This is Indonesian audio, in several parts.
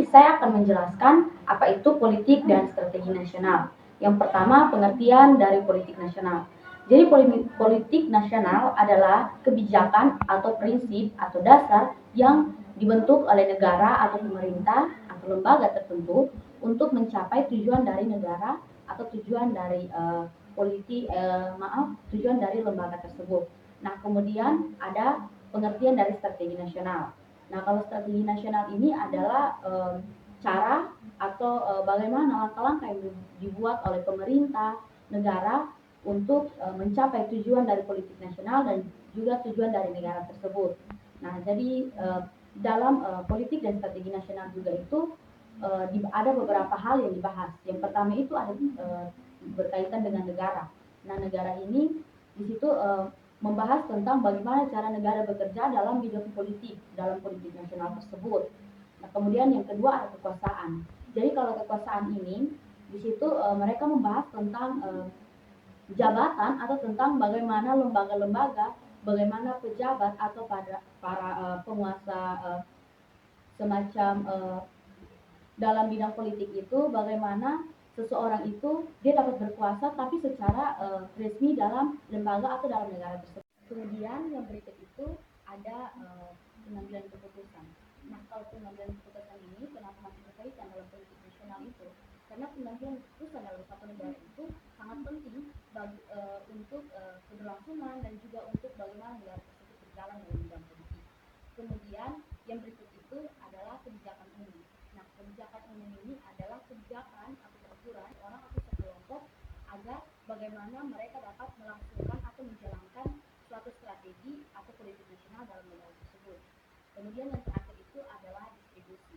saya akan menjelaskan apa itu politik dan strategi nasional. Yang pertama, pengertian dari politik nasional. Jadi politik nasional adalah kebijakan atau prinsip atau dasar yang dibentuk oleh negara atau pemerintah atau lembaga tertentu untuk mencapai tujuan dari negara atau tujuan dari tujuan dari lembaga tersebut. Nah, kemudian ada pengertian dari strategi nasional. Nah, kalau strategi nasional ini adalah cara atau bagaimana langkah-langkah yang dibuat oleh pemerintah, negara untuk mencapai tujuan dari politik nasional dan juga tujuan dari negara tersebut. Nah, jadi dalam politik dan strategi nasional juga itu ada beberapa hal yang dibahas. Yang pertama itu ada berkaitan dengan negara. Nah, negara ini di situ membahas tentang bagaimana cara negara bekerja dalam bidang politik, dalam politik nasional tersebut. Nah, kemudian yang kedua ada kekuasaan. Jadi kalau kekuasaan ini di situ mereka membahas tentang jabatan atau tentang bagaimana lembaga-lembaga, bagaimana pejabat atau para penguasa semacam dalam bidang politik itu bagaimana seseorang itu dia dapat berkuasa tapi secara resmi dalam lembaga atau dalam negara tersebut. Kemudian yang berikut itu ada pengambilan keputusan. Nah, kalau pengambilan keputusan ini kenapa masih berkaitan dalam politik nasional itu? Karena pengambilan keputusan dalam satu negara itu sangat penting bagi, untuk keberlangsungan dan juga untuk bagaimana negara tersebut berjalan dalam bidang politik. Kemudian yang berikut itu adalah kebijakan umum. Nah, kebijakan umum ini adalah kebijakan atau peraturan orang atau sekelompok agar bagaimana mereka dapat melangsungkan atau menjalankan suatu strategi atau politik nasional dalam negara tersebut. Kemudian yang terakhir itu adalah distribusi.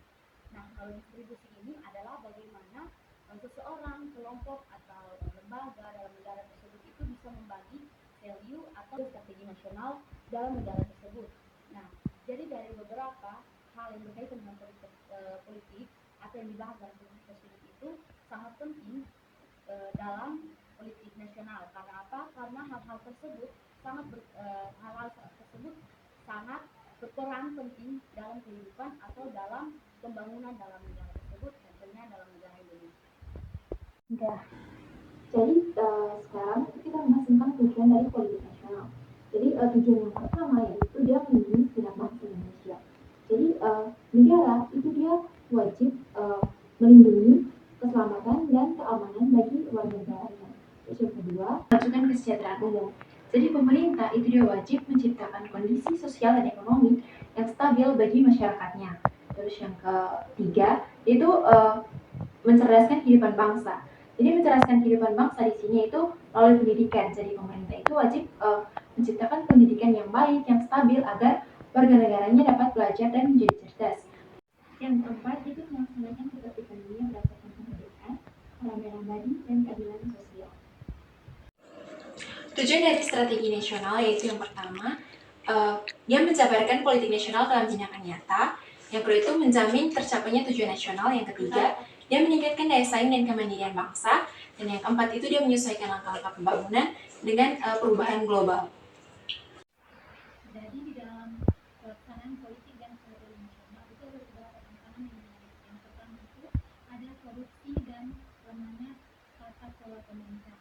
Nah, kalau distribusi ini adalah bagaimana seseorang, kelompok atau lembaga dalam negara tersebut itu bisa membagi value atau strategi nasional dalam negara tersebut. Nah, jadi dari beberapa hal yang berkaitan dengan politik atau yang dibahas dalam politik tersebut itu sangat penting dalam politik nasional. Karena apa? Karena hal-hal tersebut sangat berperan penting dalam kehidupan atau dalam pembangunan dalam negara tersebut, tentunya dalam negara Indonesia. Oke. Jadi sekarang kita membahas tentang tujuan dari politik nasional. Jadi tujuan yang pertama yaitu dia melindungi segenap bangsa Indonesia. Jadi negara itu dia wajib melindungi keselamatan dan keamanan bagi warga negaranya. Terus yang kedua, memajukan kesejahteraan umum. Jadi pemerintah itu dia wajib menciptakan kondisi sosial dan ekonomi yang stabil bagi masyarakatnya. Terus yang ketiga itu mencerdaskan kehidupan bangsa. Jadi mencerdaskan kehidupan bangsa di sini itu melalui pendidikan. Jadi pemerintah itu wajib menciptakan pendidikan yang baik, yang stabil agar warga negaranya dapat belajar dan menjadi cerdas. Yang keempat itu melaksanakan ketertiban dunia berdasarkan kemerdekaan, keramaian abadi, dan keadilan sosial. Tujuan dari strategi nasional yaitu yang pertama, dia menjabarkan politik nasional dalam tindakan nyata. Yang kedua itu menjamin tercapainya tujuan nasional. Yang ketiga, dia meningkatkan daya saing dan kemandirian bangsa. Dan yang keempat itu dia menyesuaikan langkah-langkah pembangunan dengan perubahan global. Jadi di dalam pelaksanaan politik dan strategi nasional itu ada beberapa tantangan yang menarik. Yang pertama itu ada korupsi dan lemahnya tata kelola pemerintah.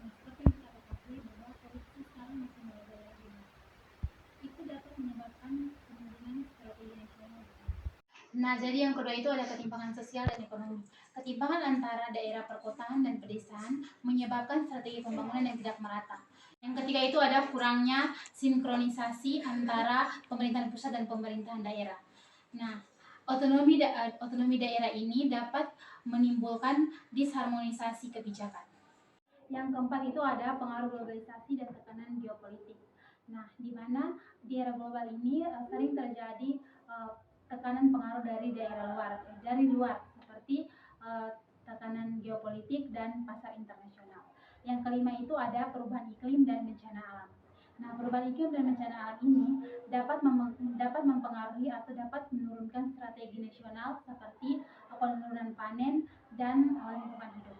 Nah, seperti yang kita ketahui bahwa korupsi sekarang masih merajalela. Itu dapat menyebabkan penurunan strategi nasional. Nah, jadi yang kedua itu ada ketimpangan sosial dan ekonomi. Ketimpangan antara daerah perkotaan dan pedesaan menyebabkan strategi pembangunan yang tidak merata. Yang ketiga itu ada kurangnya sinkronisasi antara pemerintahan pusat dan pemerintahan daerah. Nah, otonomi daerah ini dapat menimbulkan disharmonisasi kebijakan. Yang keempat itu ada pengaruh globalisasi dan tekanan geopolitik. Nah, di mana di era global ini sering terjadi tekanan pengaruh dari luar seperti tekanan geopolitik dan pasar internasional. Yang kelima itu ada perubahan iklim dan bencana alam. Nah, perubahan iklim dan bencana alam ini dapat mempengaruhi atau dapat menurunkan strategi nasional seperti penurunan panen dan lingkungan hidup.